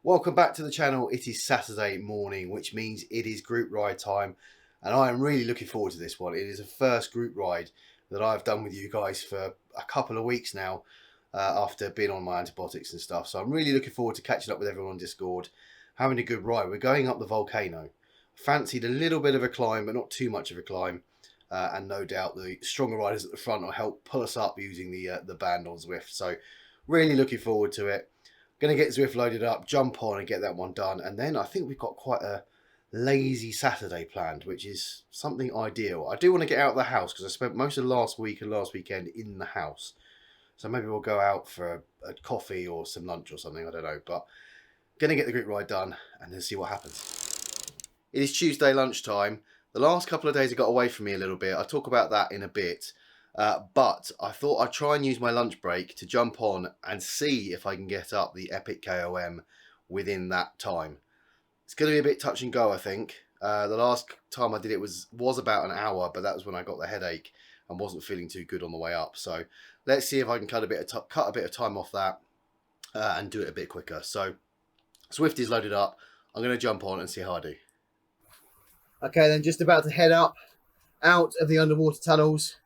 Welcome back to the channel. It is Saturday morning, which means it is group ride time, and I am really looking forward to this one. It is a first group ride that I've done with you guys for a couple of weeks now, after being on my antibiotics and stuff. So I'm really looking forward to catching up with everyone on Discord, having a good ride. We're going up the volcano. Fancied a little bit of a climb, but not too much of a climb, and no doubt the stronger riders at the front will help pull us up using the band on Zwift. So really looking forward to it. Going to get Zwift loaded up, jump on and get that one done. And then I think we've got quite a lazy Saturday planned, which is something ideal. I do want to get out of the house because I spent most of last week and last weekend in the house. So maybe we'll go out for a coffee or some lunch or something, I don't know. But going to get the group ride done and then see what happens. It is Tuesday lunchtime. The last couple of days it got away from me a little bit. I'll talk about that in a bit. But I thought I'd try and use my lunch break to jump on and see if I can get up the Epic KOM within that time. It's going to be a bit touch and go, I think. The last time I did it was about an hour, but that was when I got the headache and wasn't feeling too good on the way up. So let's see if I can cut a bit of time off that and do it a bit quicker. So Zwift is loaded up. I'm going to jump on and see how I do. Okay, then just about to head up out of the underwater tunnels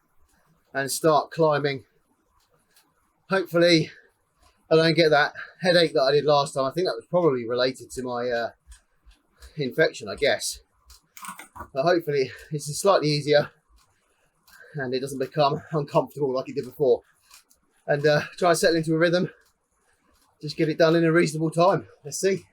and start climbing. Hopefully I don't get that headache that I did last time. I think that was probably related to my infection, I guess. But hopefully it's slightly easier and it doesn't become uncomfortable like it did before. And try and settle into a rhythm. Just get it done in a reasonable time. Let's see.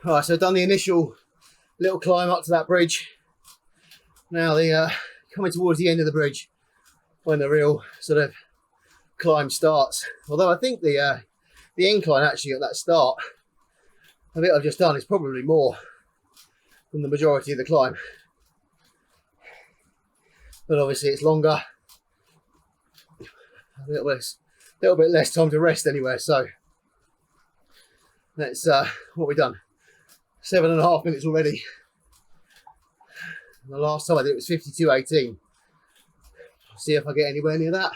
Alright, so I've done the initial little climb up to that bridge. Now the coming towards the end of the bridge when the real sort of climb starts. Although I think the incline actually at that start, the bit I've just done, is probably more than the majority of the climb. But obviously it's longer, a little bit less time to rest anywhere. So that's what we've done. 7.5 minutes already. The last time I did it was 52:18. See if I get anywhere near that.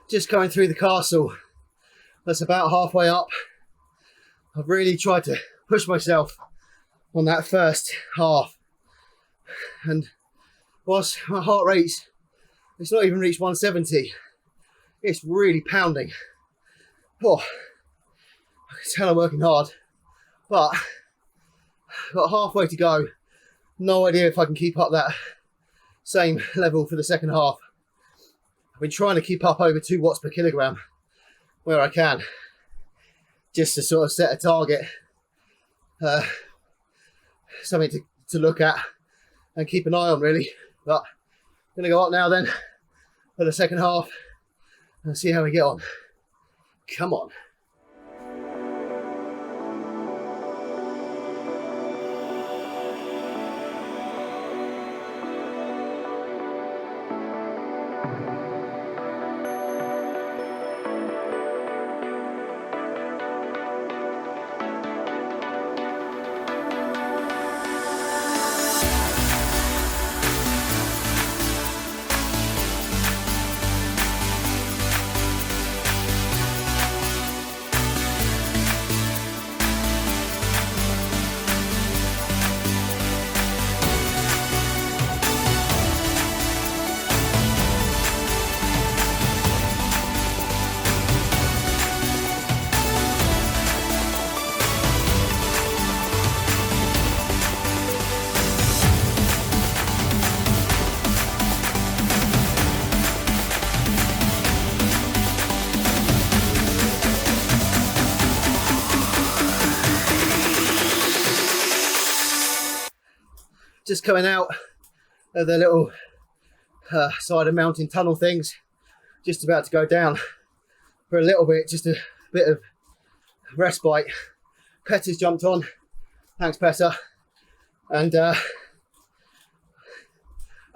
Just coming through the castle. That's about halfway up. I've really tried to push myself on that first half, and whilst my heart rate's, it's not even reached 170, it's really pounding. Oh, tell I'm working hard, but I've got halfway to go. No idea if I can keep up that same level for the second half. I've been trying to keep up over 2 watts per kilogram where I can, just to sort of set a target, something to look at and keep an eye on, really. But I'm gonna go up now then for the second half and see how we get on. Come on. Just coming out of the little side of mountain tunnel things, just about to go down for a little bit, just a bit of respite. Petter's jumped on, thanks Petter, and I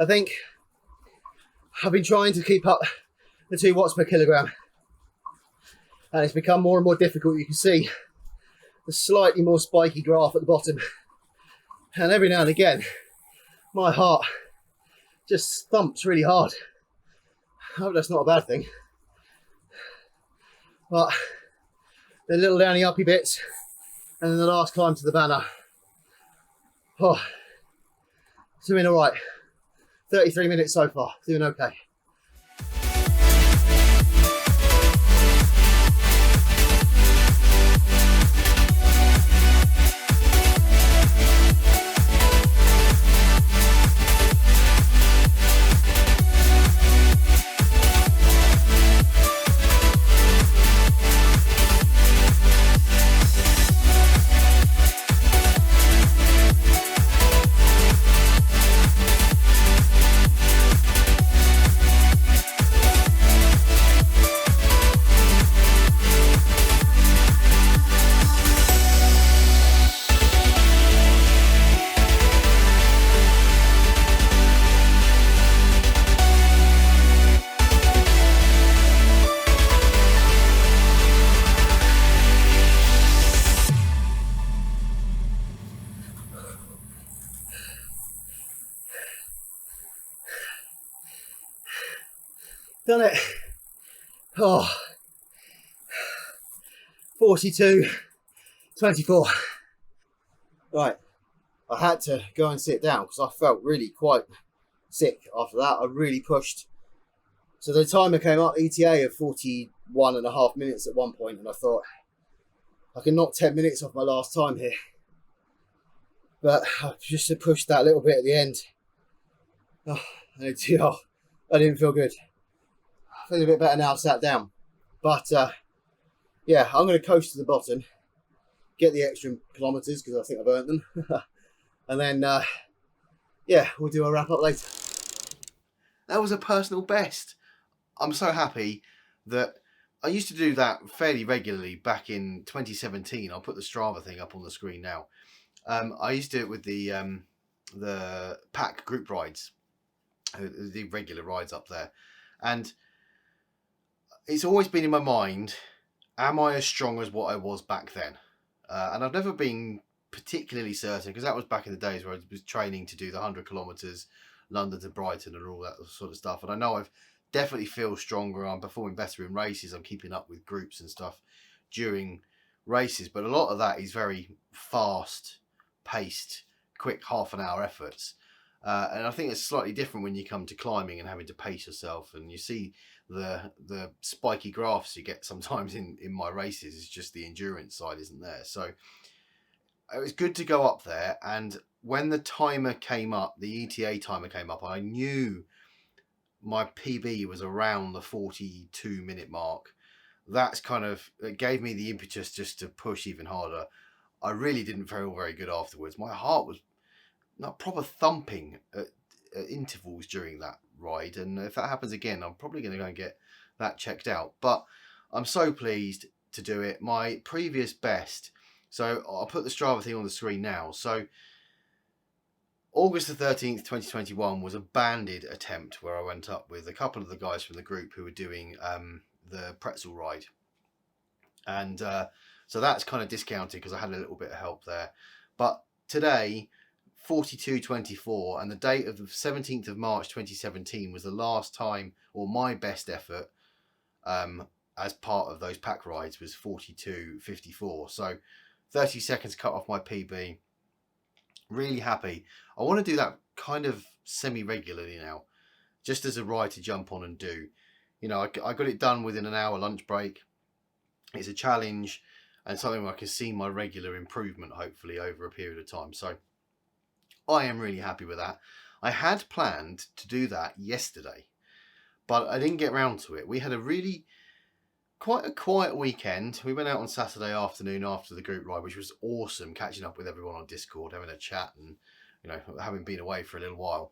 think I've been trying to keep up the 2 watts per kilogram, and it's become more and more difficult. You can see the slightly more spiky graph at the bottom, and every now and again my heart just thumps really hard. I hope that's not a bad thing. But the little downy uppy bits, and then the last climb to the banner. Oh, doing all right. 33 minutes so far, doing okay. Done it. Oh, 42:24. Right, I had to go and sit down because I felt really quite sick after that. I really pushed. So the timer came up, ETA of 41.5 minutes at one point, and I thought I can knock 10 minutes off my last time here. But I just pushed that little bit at the end. Oh, I didn't feel good. I feel a bit better now, sat down. But yeah, I'm going to coast to the bottom, get the extra kilometres because I think I've earned them. And then, yeah, we'll do a wrap up later. That was a personal best. I'm so happy that I used to do that fairly regularly back in 2017. I'll put the Strava thing up on the screen now. I used to do it with the pack group rides, the regular rides up there. And it's always been in my mind, am I as strong as what I was back then? And I've never been particularly certain, because that was back in the days where I was training to do the 100 kilometres, London to Brighton and all that sort of stuff. And I know I've definitely feel stronger. I'm performing better in races. I'm keeping up with groups and stuff during races. But a lot of that is very fast paced, quick half-an-hour efforts. And I think it's slightly different when you come to climbing and having to pace yourself. And you see the spiky graphs you get sometimes in my races. It's just the endurance side isn't there. So it was good to go up there, and when the timer came up, the ETA timer came up, I knew my PB was around the 42-minute mark. That's kind of, it gave me the impetus just to push even harder. I really didn't feel very good afterwards. My heart was not proper thumping at intervals during that ride, and if that happens again, I'm probably going to go and get that checked out. But I'm so pleased to do it. My previous best, so I'll put the Strava thing on the screen now. So August the 13th, 2021 was a banded attempt where I went up with a couple of the guys from the group who were doing the pretzel ride. And so that's kind of discounted because I had a little bit of help there. But today, 42.24, and the date of the 17th of March 2017 was the last time, or my best effort as part of those pack rides was 42.54. So 30 seconds cut off my PB. Really happy. I want to do that kind of semi-regularly now, just as a ride to jump on and do. You know, I got it done within an hour lunch break. It's a challenge and something where I can see my regular improvement, hopefully, over a period of time. So I am really happy with that. I had planned to do that yesterday, but I didn't get around to it. We had a really quite a quiet weekend. We went out on Saturday afternoon after the group ride, which was awesome, catching up with everyone on Discord, having a chat, and you know, having been away for a little while.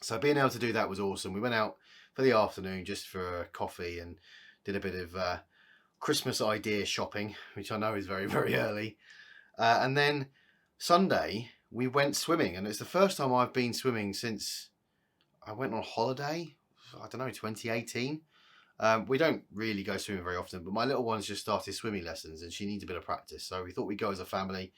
So being able to do that was awesome. We went out for the afternoon just for coffee and did a bit of Christmas idea shopping, which I know is very, very early. And then Sunday we went swimming, and it's the first time I've been swimming since I went on holiday, I don't know, 2018. We don't really go swimming very often, but my little one's just started swimming lessons and she needs a bit of practice. So we thought we'd go as a family.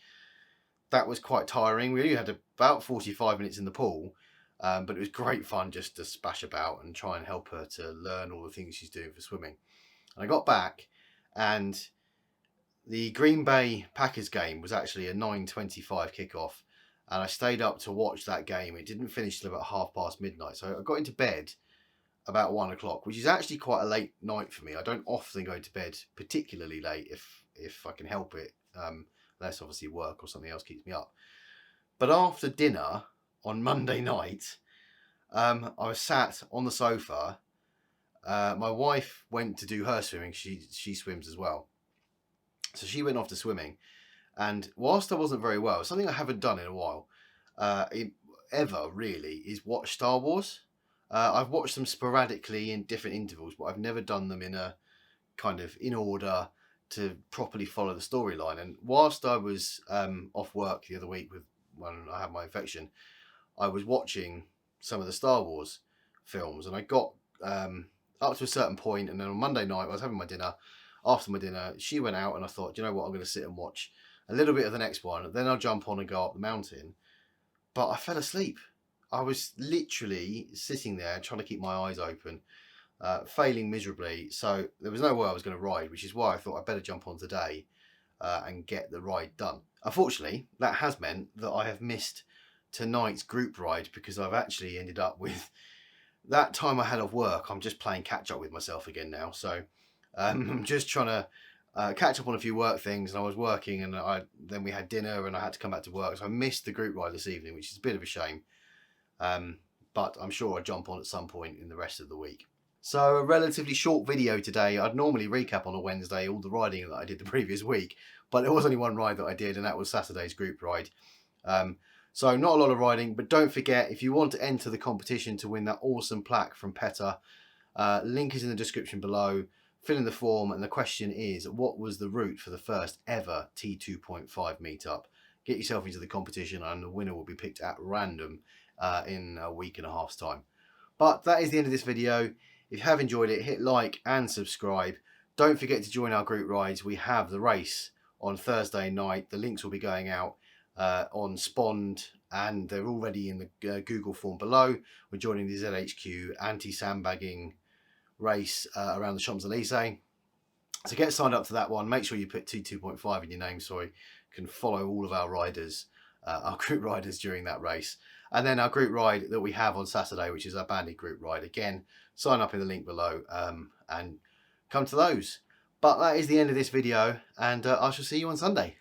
That was quite tiring. We only had about 45 minutes in the pool, but it was great fun just to splash about and try and help her to learn all the things she's doing for swimming. And I got back, and the Green Bay Packers game was actually a 9:25 kickoff, and I stayed up to watch that game. It didn't finish till about midnight, so I got into bed about 1 o'clock, which is actually quite a late night for me. I don't often go to bed particularly late if I can help it, unless obviously work or something else keeps me up. But after dinner on Monday night, I was sat on the sofa. My wife went to do her swimming. She swims as well, so she went off to swimming. And whilst I wasn't very well, something I haven't done in a while, ever really, is watch Star Wars. I've watched them sporadically in different intervals, but I've never done them in a kind of in order to properly follow the storyline. And whilst I was off work the other week when I had my infection, I was watching some of the Star Wars films, and I got up to a certain point, and then on Monday night I was having my dinner. After my dinner, she went out, and I thought, you know what, I'm going to sit and watch a little bit of the next one, then I'll jump on and go up the mountain. But I fell asleep. I was literally sitting there trying to keep my eyes open, failing miserably. So there was no way I was going to ride, which is why I thought I'd better jump on today and get the ride done. Unfortunately, that has meant that I have missed tonight's group ride, because I've actually ended up with that time I had off work. I'm just playing catch up with myself again now. So I'm just trying to catch up on a few work things, and I was working, and then we had dinner and I had to come back to work. So I missed the group ride this evening, which is a bit of a shame. But I'm sure I'll jump on at some point in the rest of the week. So a relatively short video today. I'd normally recap on a Wednesday all the riding that I did the previous week, but there was only one ride that I did, and that was Saturday's group ride. So not a lot of riding, but don't forget, if you want to enter the competition to win that awesome plaque from PETA, link is in the description below. Fill in the form, and the question is, what was the route for the first ever T2.5 meetup? Get yourself into the competition, and the winner will be picked at random in a week and a half's time. But that is the end of this video. If you have enjoyed it, hit like and subscribe. Don't forget to join our group rides. We have the race on Thursday night. The links will be going out on Spond, and they're already in the Google form below. We're joining the ZHQ anti-sandbagging race around the Champs-Elysees. So get signed up to that one. Make sure you put T2.5 in your name so you can follow all of our riders, our group riders during that race. And then our group ride that we have on Saturday, which is our bandit group ride. Again, sign up in the link below and come to those. But that is the end of this video, and I shall see you on Sunday.